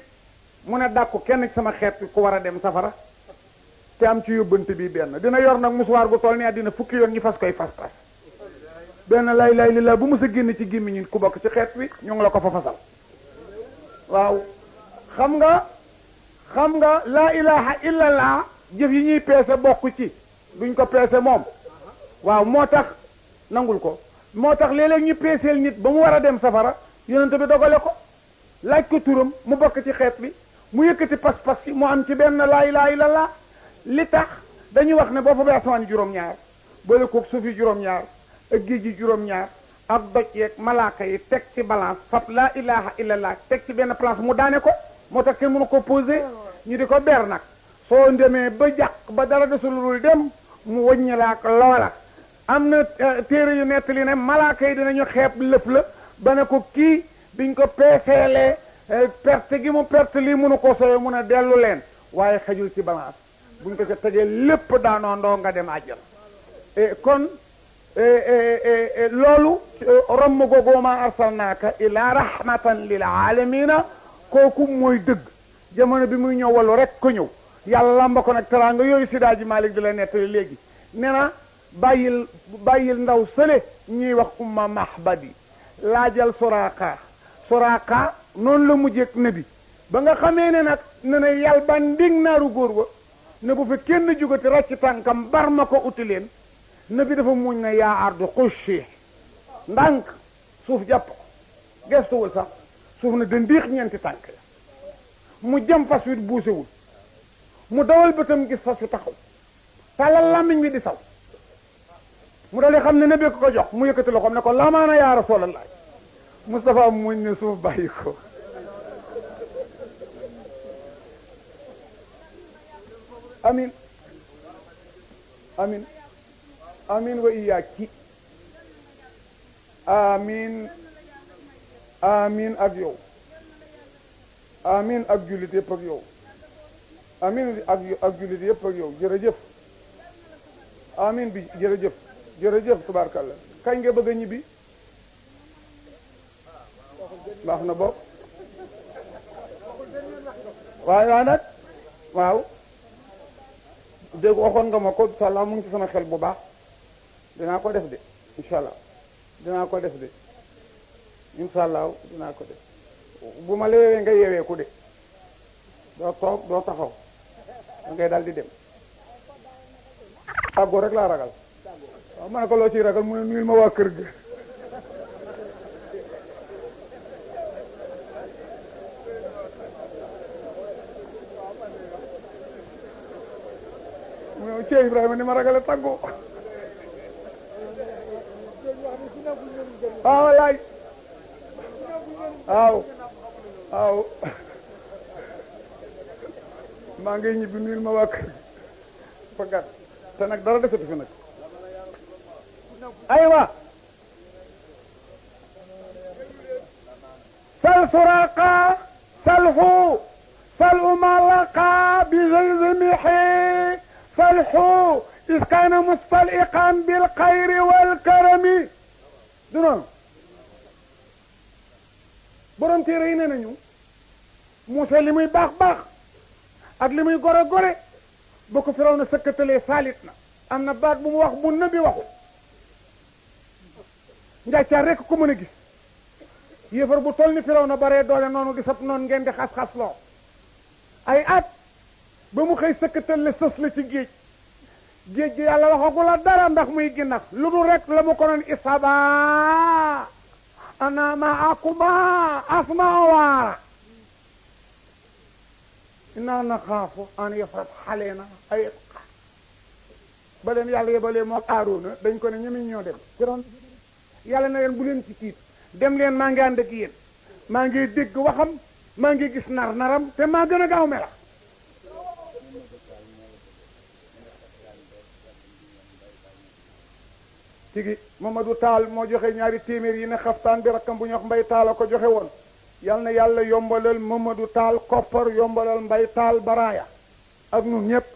mu ne dàkku kenn ci sama xeet ku war a dem safara te am ci yóbbante bi benn dina yor nag musuwaar gu toll ni àddina fukki yoon ñi fas koy fas benn lay li la bu mu sa génn ci gémmiñ ku bokk ci xeet wi ñu ngi la ko fa fasal waaw xam nga laa ilaha illallah jëf yi ñuy peese bokk ci duñ ko peese moom waaw moo tax nangul ko moo tax léeg-léeg ñu peeseel nit ba mu war a dem safara yonent bi dogale ko laaj ko turam mu bokk ci xeet bi mu yëkkati pas-pas yi mu am ci benn laa ilaha illallah li tax dañuy wax ne boo fa bay asamaan juróom-ñaar boole koog suuf yi juróom-ñaar ak géej gi juróom-ñaar ak doj yeeg malaaka yi teg ci balance fab laa ilaha illallah teg ci benn place mu daane ko moo tax kenn mënu ko posé ñu di ko ber nag soo demee ba jàq ba dara desulul dem mu wëññi la ak loola am na téere yu nettali ne malaaka yi dinañu xeeb lëf la ba ne ko kii biñ ko peeseelee perte gi mu perte lii mënu ko sowe mun a dellu leen waaye xajul ci balance buñ ko ca tegee lépp daanoondoo nga dem àjjal kon loolu ramm googu ma arsalnaaka ila rahmatan lil alamina kooku mooy dëgg jamono bi muy ñëw wallu rek ko ñëw yàlla lamba ko nag teraanga yooyu si daaji Malik di la nettali léegi nee na bàyyil ndaw sële ñuy wax umma mahbadi laajal Suraaqa noonu la mujjeeg nabi ba nga xamee ne nag ne na yàlla ba ndig naaru góor ba ne bu fi kenn jugati ràcc tànkam bar ma ko uti leen ne bi dafa muñ ne yaa ardu xushi ndànk suuf jàpp ko gestuwul sax suuf ne dandiix ñeenti tànk la mu jëm fas wi buusewul mu dawal bëtam gis fas wi taxaw tàllal làmmiñ wi di saw mu dal di xam ne nabi ko jox mu yëkkati loxoom ne ko lamaana yaa rasulallah Moustapha muñ ne suuf bàyyi ko amin amin amin wa iyaaki amin amin ak yow amin ak jullit yëpp ak yow amin ak jullit yëpp ak yow jërëjëf amin bi jërëjëf jërëjëf tubaarkalla kañ nga bëgg a ñibbi baax na bopp waaye nag waaw dégg waxoon nga ma ko inshallah mu ngi ci sama xel bu baax dinaa ko def de inshallah dinaa ko def de inshallah dinaa ko def bu ma la yeewee nga yeewee ku de doo toog doo taxaw da ngay daal di dem tàggoo rek laa ragal waaw ma ne ko loo ciy ragal mu ne nuyul ma waa kër gi mu ne Cheikh Ibrahima ni ma ragale tàggoo waaw wallaay waaw waaw maa ngi ñibbi nuyul ma waa kër fa gàtt te nag dara defatu fi nag aywa sal suraqa salhu sal umalaqa bi zalzamihi salhu is kana mustaliqan bil xayri wal karami du noonu borom téere yi nee nañu Muusa li muy baax baax ak li muy gore gore boo ko Firawna sëkkatalee saalit na am na baat bu mu wax bu nabi waxu njàccaar rek ko mën a gis yéefar bu toll ni Firawna baree doole noonu di sab noonu ngeen di xas-xas loo ay at ba mu xëy sëkkatal le sës la ci géej géej gi yàlla waxagu la dara ndax muy ginnax lu dul rek la mu ko noon isaba ana maakuma asma waara inna naxaafu an yafrat xaleena ay ba leen yàlla yebalee moo Aaroona dañ ko ne ñemi ñoo dem Firawna yàlla na leen bu leen ci tiit dem leen maa ngi ànd ak yéen maa ngi dégg waxam maa ngi gis nar-naram te maa gën a gaaw mela tigi Mamadou Taal moo joxe ñaari téeméer yi ne xaftaan bi rakkam bu ñu wax Mbay Taal a ko joxe woon yal na yàlla yombalal Mamadou Taal koppar yombalal Mbay Taal baraaya ak nun ñëpp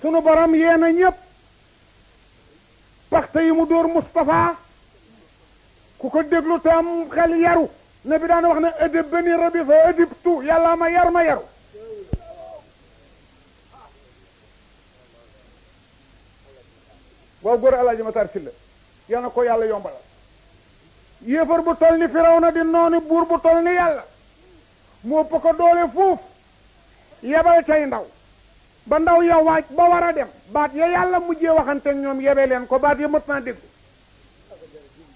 sunu borom yéena ñëpp paxte yi mu dóor Moustapha ku ko déglu te am xel yaru ne bi daan wax ne adib bani rabi fa adibtu yàlla ma yaru waaw góor Alaaji Matar Sylla yal na ko yàlla yombalal yéefar bu tol ni Firawna di noonu buur bu tol ni yàlla mu ëpp ko doole fuuf yebal cay ndaw ba ndaw ya waaj ba war a dem baat ya yàlla mujjee waxante ñoom yebe leen ko baat ya mët naa déglu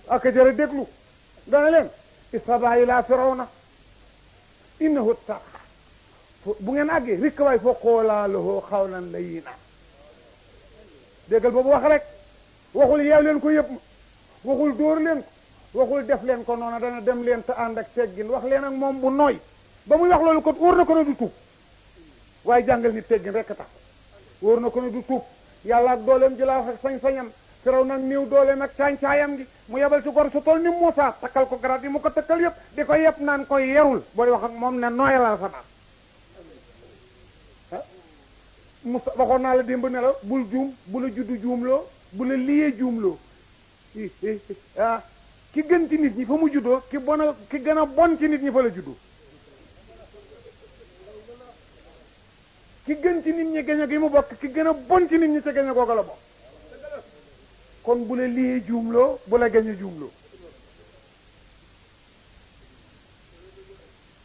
ak jërë déglu dana leen isaba ila Firawna innahu tax bu ngeen àggee rikk waay foo xoolaa lahu xawlan layyina déggal boobu wax rek waxul yeew leen ko yëpp waxul dóor leen ko waxul def leen ko noonu dana dem leen te ànd ak teggin wax leen ak moom bu nooy ba muy wax loolu ko wóor na ko ne du tuub waaye jàngal nit teggin rek tax wóor na ko ne du tuub yàlla ak dooleem ji la wax ak sañ-sañam Firaw nag néew dooleem ak caañ-caayam gi mu yebal ci gor su toll ni Muusa takkal ko garaat yi mu ko takkal yëpp di ko yëpp naan koy yerul booy wax ak moom ne nooyalal sa baat Musa waxoon naa la démb ne la bul juum bu la juddu juumloo bu la liyee juumloo ah ki gën ci nit ñi fa mu juddoo ki gën a bon ci nit ñi fa la juddoo ki gën ci nit ñi gaño gi mu bokk ki gën a bon ci nit ñi ca gaño googa la bokk kon bu la liyee juumloo bu la gaño juumloo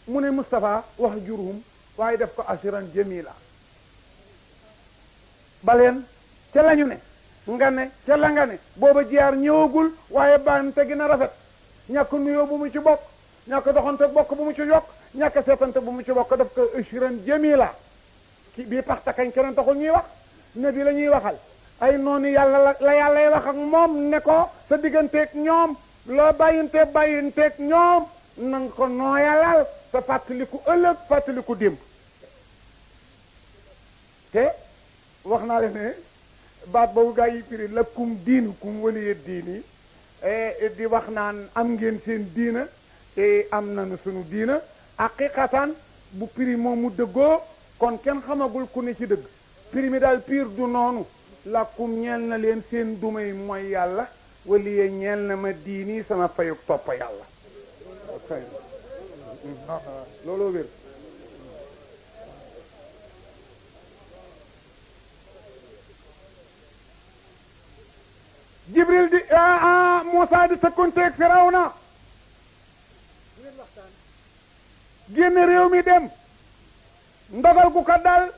mu ne Moustapha wax jurhum waaye def ko asiran jamila baleen ca lañu ne nga ne ca la nga ne booba jiyaar ñëwagul waaye bante gi na rafet ñàkk nuyoo bu mu ci bokk ñàkk doxante bokk bu mu ci yokk ñàkk seetante bu mu ci bokk def ko asiran jamila ki bii paxta kañ keneen taxul ñuy wax ne bi la ñuy waxal ay noonu yàlla la yàllay wax ak moom ne ko sa digganteeg ñoom loo bàyyinteeg ñoom nanga ko nooyalal sa fàttaliku ëllëg fàttaliku démb te wax naa leen ne baat boobu gaa yi firi lakum diinukum waliya diini di wax naan am ngeen seen diina te am nañu sunu diina haqiqatan bu firi moom mu dëggoo kon kenn xamagul ku ne ci dëgg firi mi daal piir du noonu lakum ñeel na leen seen dumay mooy yàlla waliya ñeel na ma diini sama fayuk toppa yàlla looloo wér jibril di Muusaa di tëkkonteeg Firawna génn réew mi dem ndogal gu ko dal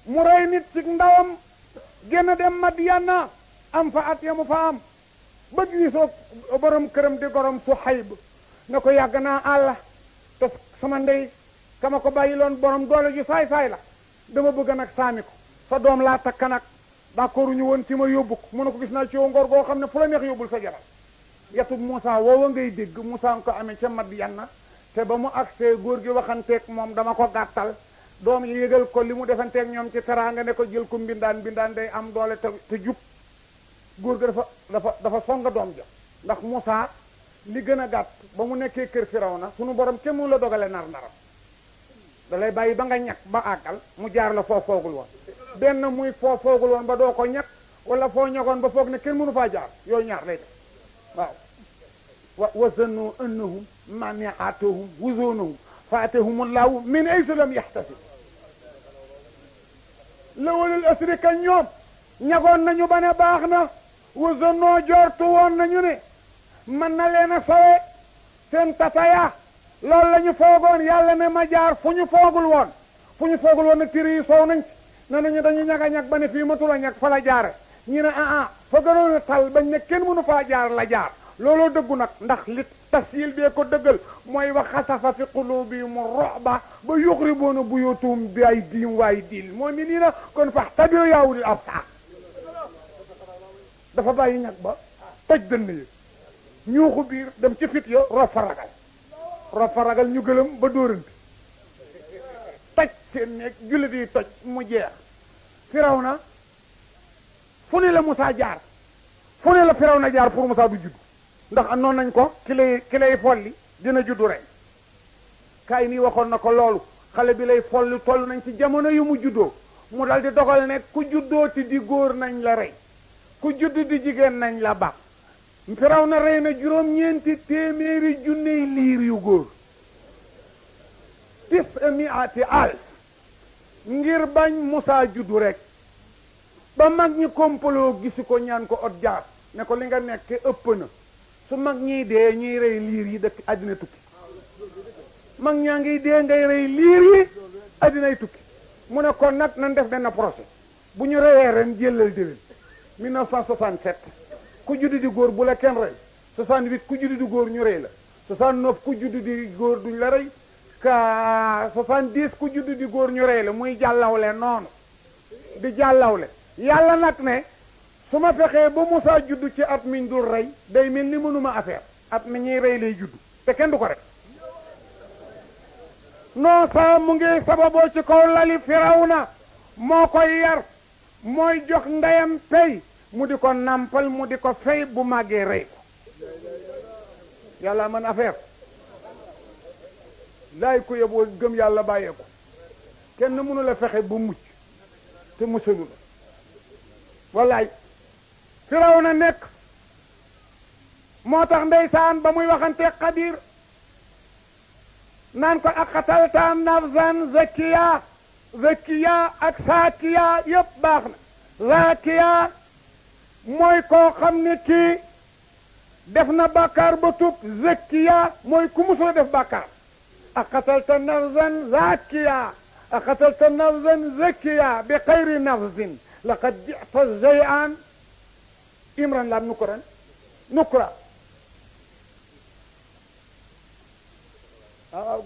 mu rey nit ci ndawam génn dem Madyana am fa at ya mu fa am ba gisoo borom këram di gorom Suhayb ne ko yàgg naa àlla te sama ndey kama ko bàyyiloon borom doole ju saay-saay la dama bëgg nag saami ko sa doom laa takka nag d'accord ñu woon ci ma yóbbu ko mu ne ko gis naa ci yow ngor goo xam ne fu la neex yóbbul sa jabar yatub Muusaa woowa ngay dégg Muusaa nga ko amee ca Madyana te ba mu agsee góor gi waxanteeg moom dama ko gàttal doom yi yëgal ko li mu defanteeg ñoom ci teraanga ne ko jël ko mbindaan day am doole te jub góor gi dafa songa doom ja ndax Muusaa li gën a gàtt ba mu nekkee kër Firawna sunu borom kenn mu la dogale nar-naram da lay bàyyi ba nga ñàkk ba àggal mu jaar la foo foogul woon benn muy foo foogul woon ba doo ko ñàkk wala foo ñagoon ba foog ne kenn mënu faa jaar yooyu ñaar lay def waaw wa zannu annahum mani'atuhum wuzunuhum faatahumullahu min aysu lam yahtasib lawalul asri ka ñoom ñagoon nañu ba ne baax na wa zannoo jortu woon nañu ne mën na leen a sawe seen tataya loolu la ñu foogoon yàlla ne ma jaar fu ñu foogul woon nag tiri yi soow nañ ci ne nañu dañu ñag a ñag ba ne fii matula ñag fa la jaare ñi ne fa gënoon a tal bañ ne kenn mënu faa jaar la jaar looloo dëggu nag ndax li tafsil bee ko dëggal mooy wa xasafa fi qulubihim ru'ba ba yuxribuuna buyuutahum bi aydihim wa aydil mu'miniina kon fa'tabiru yaa ulil absaar dafa bàyyi ñag ba toj dënn yi ñuuxu biir dem ci fit ya rof fa ragal ñu gëlëm ba dóorante toj seen nekk jullit yi toj mu jeex Firawna fu ne la Musaa jaar fu ne la Firawna jaar pour Musaa du judd ndax noonu nañ ko ki lay folli dina juddu rek kaay nii waxoon na ko loolu xale bi lay folli toll nañ ci jamono yu mu juddoo mu dal di dogal ne ku juddoo ti di góor nañ la rey ku judd di jigéen nañ la baax Firawna rey na juróom-ñeenti téeméeri junney liir yu góor 900,000 ngir bañ Musaa juddu rek ba mag ñi kompaloo gisu ko ñaan ko ot jaar ne ko li nga nekk ëpp na su mag ñiy dee ñuy rey liir yi dëkk àddina tukki mag ñaa ngi dee ngay rey liir yi àddinay tukki mu ne kon nag nan def benn procès bu ñu reyee ren jëlal déwén 1967 ku juddu di góor bu la kenn rey 68 ku juddu di góor ñu rey la 69 ku juddu di góor duñ la rey ka 70 ku juddu di góor ñu rey la muy jàllawle noonu di jàllawle yàlla nag ne su ma fexee ba Musaa juddu ci at miñ dul rey day mel ni mënuma affaire at mi ñuy rey lay juddu te kenn du ko rek non sa mu ngi sababoo ci kaw lali Firawna moo koy yar mooy jox ndeyam pay mu di ko nampal mu di ko fay bu màggee rey ko yàlla mën affaire laay ko yóbboo gëm yàlla bàyyee ko kenn mënu la fexe bu mucc te musalu la wallaay Firawna nekk moo tax ndeysaan ba muy waxante Xadir naan ko ak xatalta nafsan zakiya ak saakiya yëpp baax na zakiya mooy koo xam ne kii def na bàkkaar ba tub zakiya mooy ku musula def bàkkaar ak xatalta nafsan zakiya أقتلت نفسا زكيا بخير نفس لقد جئت الزيان إمرا لام نكرا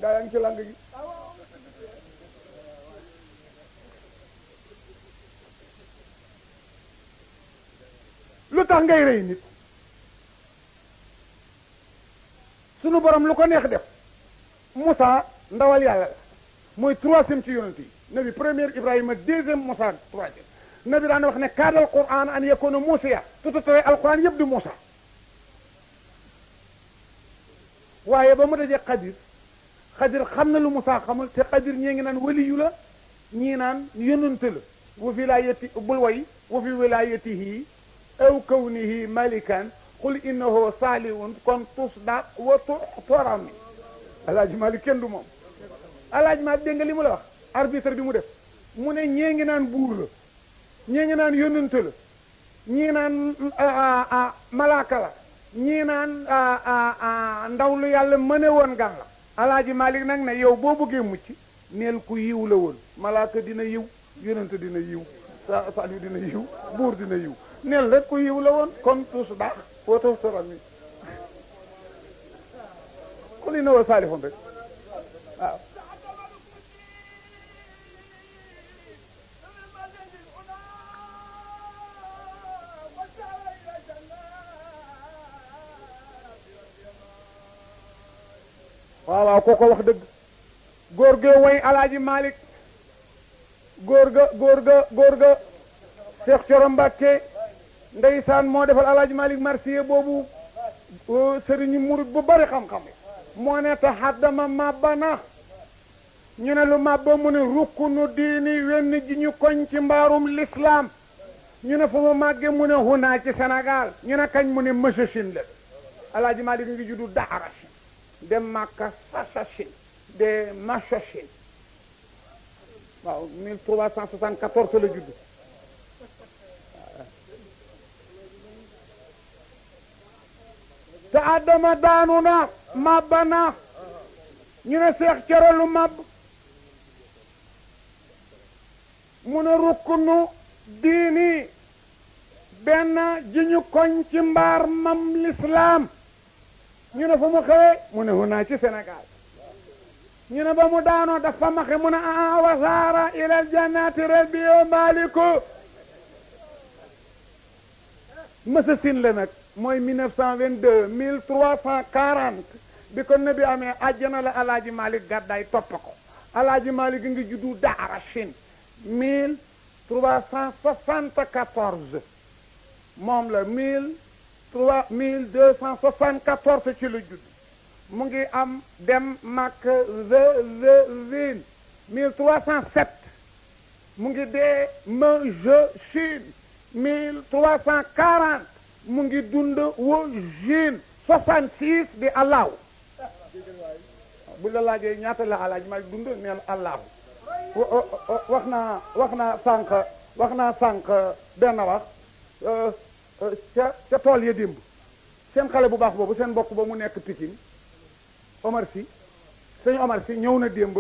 gaa yaa ngi ci lang gi lu tax ngay rey nit sunu borom lu ko neex def Moussa ndawal yàlla la mooy troisième ci yonent yi nabi premier Ibrahima deuxième Moussa troisième nabi daan wax ne kaadal Qur'an an yakuna Muusiya tututawee alquran yëpp di Moussa waaye ba mu dajee Xadir xam na lu Moussa xamul te Xadir ñee ngi naan waliyu la ñii naan yonent la wa wilayati bul way wa fi wilayatihi aw kawnihi malikan qul innahu salihun kon tusdaq wa tuxtarami alaaji Malik kenn du moom alaaji Malik dégg nga li mu la wax arbitre bi mu def mu ne ñee ngi naan buur la ñee ngi naan yonent la ñii naan malaaka la ñii naan ndaw lu yàlla mëne woon gan la alaaji Malik nag ne yow boo bëggee mucc neel ku yiw la woon malaaka dina yiw yonent dina yiw salihu dina yiw buur dina yiw neel rek ku yiw la woon kon tuus baax woto sorami ku li na wa salihun rek waaw waaw kooko wax dëgg góor ga way alaaji Malik góor ga Cheikh Coro Mbàkke ndeysaan moo defal alaaji Malik marsiye boobu sëriñu murid bu bari xam-xam moo ne ta xaddama mabbana ñu ne lu mabba mu ne rukkunu diini wenn ji ñu koñ ci mbaarum l'islam ñu ne fu mu màgge mu ne hunaa ci Sénégal ñu ne kañ mu ne Machachine la alaaji Malik ngi juddu Daarachi de Makka Sachachine de Machachine waaw 1374 la juddu te Adama daanu na mabba na ñu ne Seex Coro lu mab mu ne rukkunu diini benn ji ñu koñ ci mbaar mam l'islam ñu ne fa mu xewee mu ne hunaa ci Sénégal ñu ne ba mu daanoo dafa maxe mu ne wasaara ilal jannati rabbi maliku Machachine la nag mooy 1922 1340 bi ko nabi amee àjjana la alaaji Malik gàddaay topp ko alaaji Malik ngi juddu Daarachi 1374 moom la 1274 ci la judd mu ngi am dem Makka zin 1307 mu ngi dee Machachine 1340 mu ngi dund Wajin 66 di allahu bu la laajee ñaata la alaaji Malik dund neel allahu wax naa sànq benn wax ca tool ya démb seen xale bu baax boobu seen mbokk ba mu nekk Pikine Omar Sy sëñ Omar Sy ñëw na démb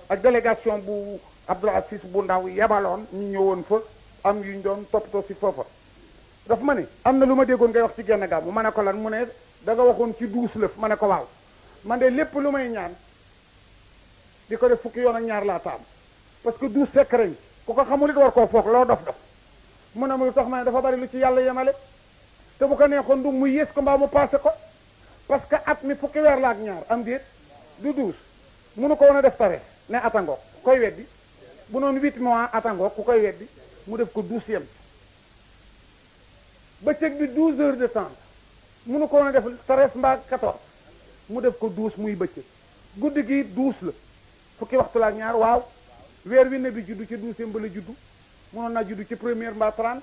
ak délégation bu Abdoul Aziz bu ndaw yebaloon ñu ñëwoon fa am yuñ doon toppatoo si foofa daf ma ne am na lu ma déggoon ngay wax ci genn gàmmu ma ne ko lan mu ne da nga waxoon ci 12 lëf ma ne ko waaw man de lépp lu may ñaan di ko def fukki yoon ak ñaar laa taam parce que 12 secret ku ko xamul it war koo foog loo dof mu ne ma lu tax ma ne dafa bari lu ci yàlla yemale te bu ko neexoon du mu yées ko mbaa mu passé ko parce que at mi fukki weer la ak ñaar am déet du 12 munu ko woon a def tare ne atangook ku koy weddi bu noonu 8 mois atangook ku koy weddi mu def ko 12e bëccëg bi 12 heures de temps munu ko woon a def 13 mbaa 14 mu def ko 12 muy bëccëg guddi gi 12 la fukki waxtu la ak ñaar waaw weer wi ne bi juddu ci 12e ba la juddu mënoon naa juddu ci première mbaa 30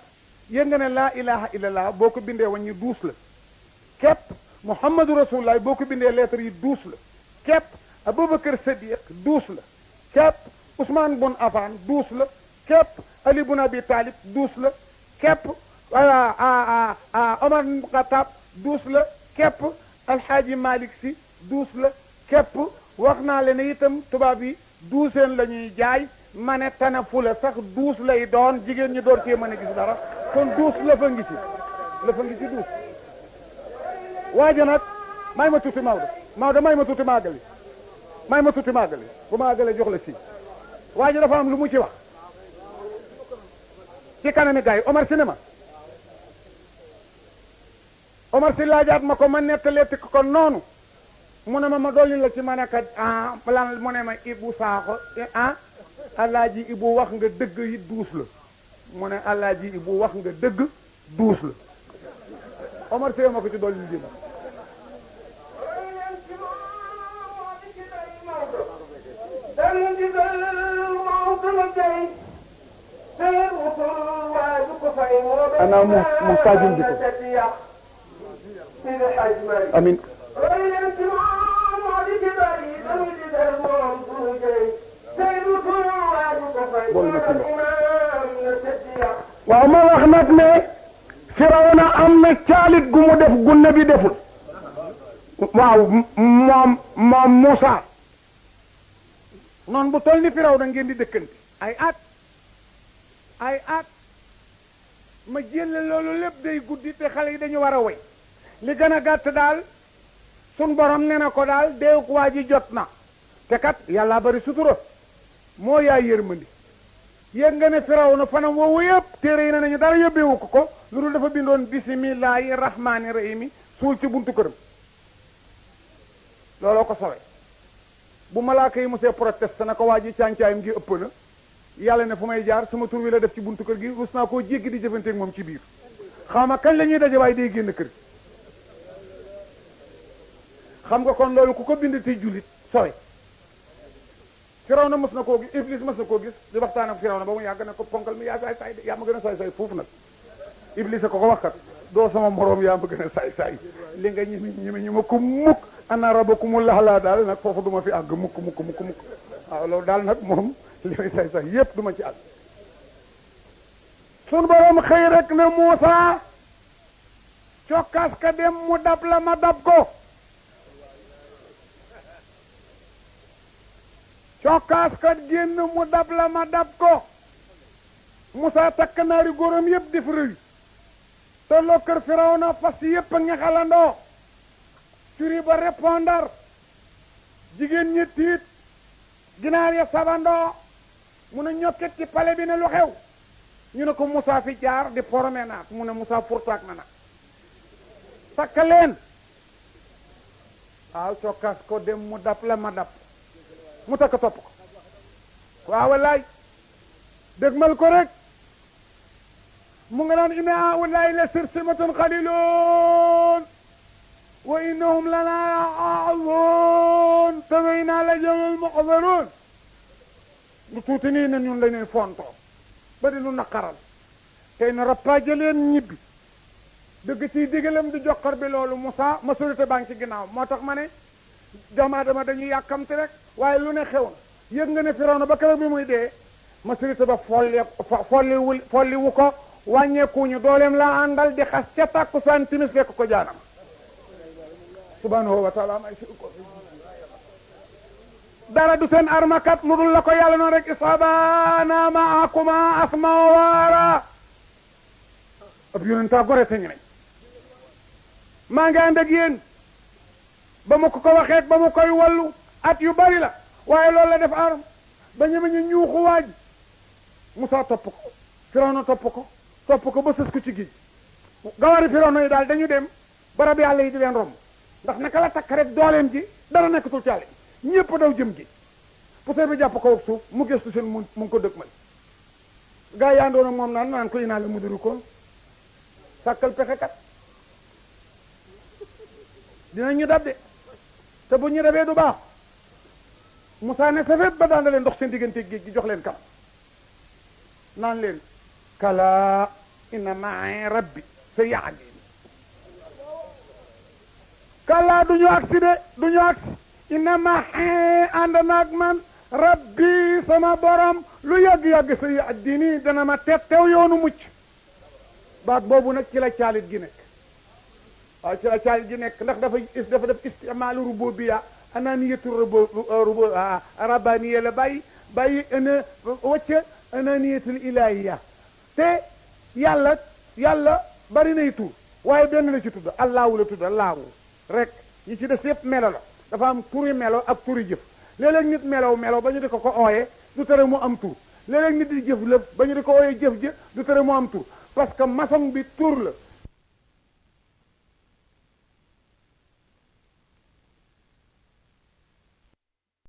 yéen nga ne laa ilaha illallah boo ko bindee waññi 12 la képp muhammadu rasulullah boo ko bindee lettre yi 12 la képp abubakar sadiq 12 la képp ousmane bun affan 12 la képp ali bun abi talib 12 la képp omar bun xattaab 12 la képp alxaaji malik si 12 la képp wax naa leen itam tubaab yi 12 la ñuy jaay ma ne tanafu la sax duus lay doon jigéen ñi door cee mën a gis dara kon duus la fa ngi ci duus waaja nag may ma tuuti Maodo may ma tuuti maagali bu ma àggalee jox la si waaja dafa am lu mu ci wax ci kanami gars yi Omar si ne ma Omar si laajaat ma ko ma nettaleeti ko noonu mu ne ma dolli la ci ma ne kat lan mu ne ma Ibou Sakho Alaaji Ibou wax nga dëgg yi duus la mu ne Alaaji Ibou wax nga dëgg duus la Omar si ma ko ci dolli li ana mu sajin biko amin waaw ma wax nag ne Firawna am na caalit gu mu def gu Nabi deful waaw moom Muusa noonu bu toll ni Firawna ngeen di dëkkante ay at ma jëlle loolu lépp day guddi te xale yi dañu war a woy li gën a gàtt daal sun borom ne na ko daal deewuk waa ji jot na te kat yàlla bari sutura moo yaa yërmandi yéeg nga ne Firawna fanam woowu yëpp téere yi ne nañu dara yóbbeewu ko lu dul dafa bindoon bismillahi rahmaani rahimi suul ci buntu këram looloo ko sowe bu malaaka yi musee proteste na ko waa ji càncaayam gi ëpp na yàlla ne fu may jaar sama tur wi la def ci buntu kër gi rus naa koo jéggi di jëfanteeg moom ci biir xaw ma kañ la ñuy daje waaye day génn kër xam nga kon loolu ku ko bind tey jullit sowe Firawna mës na koo gis Iblis mës na koo gis di waxtaan ak Firawna ba mu yàgg na ko ponkal mi yaa saay saay de yaa ma gën a saay saay foofu nag Iblis a ko wax kat doo sama moroom yaa ma gën a saay saay li nga ñi ma ko mukk ana rabbakumul la'laa daal nag foofu duma fi àgg mukk waaw loolu daal nag moom li may saay saay yépp duma ci àgg sun borom xëy rek ne Muusa cokkaas ka dem mu dab la ma dab ko cokkaas kat génn mu dab la ma dab ko Musaa takk naari góoram yëpp def rëy tolloo kër Firawna fas yëpp a ngi xalandoo curi ba répondar jigéen ñi tiit ginaar ya sabandoo mu ne ñokket ci pale bi ne lu xew ñu ne ko Musaa fi jaar di promenade mu ne Musaa furtaak na nag takk leen waaw cokkaas ko dem mu dab la ma dab mu takk topp ko waaw wallaay dégmal ko rek mu nga naan inna haa'ulaa'i la shirzimatun qaliiluun wa innahum lanaa la'aa'izuun te wa innaa la jamii'un muhdaruun lu tuuti nii ne ñun lañuy fontoo ba di nu naqaral tey na rappaaje leen ñibbi dëgg ciy digalam di jokkar bi loolu Musaa majorité baa ngi ci ginnaaw moo tax ma ne doomu aadama dañuy yàkkamti rek waaye lu ne xew na yëg nga ne Firawna ba keroog bi muy dee majorité ba folli wu ko wàññeekuñu dooleem laa àndal di xas ca tàkkusaan timis fekk ko jaanam subhanahu wa taala may si ko dara du seen armakat lu dul la ko yàlla noonu rek isabana maakuma asma waara ab yonentaa gore te ñu ne maa ngi ànd ak yéen ba mu ko waxee ba mu koy wallu at yu bari la waaye loolu la def arm ba ñu ñuuxu waaj Musaa topp ko Firawna topp ko ba sës ko ci géej gawari Firawna yi daal dañu dem barab yàlla yi di leen romb ndax naka la takk rek dooleem ji dara nekkatul ci yàlla ñëpp daw jëm gi poussière bi jàpp ko ak suuf mu gëstu seen mu ngi ko dëkk mal gaa yi àndoon ak moom naan ko inaa la mudiri ko sàkkal pexe kat dinañu dab de te bu ñu dabee du baax Musaa ne safet ba daan leen ndox seen diggante géej gi jox leen kam naan leen kala inna ma'i rabbi sayahdin kala duñu agsi de duñu agsi inna ma'i ànd naag man rabbi sama borom lu yàgg-yàgg sayahdini dana ma tettew yoonu mucc baat boobu nag ci la caalit gi nekk waaw ci la caalit gi nekk ndax dafa def istimaalu rububiyya ananiyatu rabbaniya la bàyyi bàyyi wacca ananiyatul ilahiya te yàlla bari nay tur waaye benn la ci tudd allahu la tudd allahu rek yi ci des yëpp melo la dafa am turi melo ak turi jëf léeg-léeg nit melo ba ñu di ko ooyee du tere mu am tur léeg-léeg nit di jëf lëf ba ñu di ko ooyee jëf ja du tere mu am tur parce que maçon bi tur la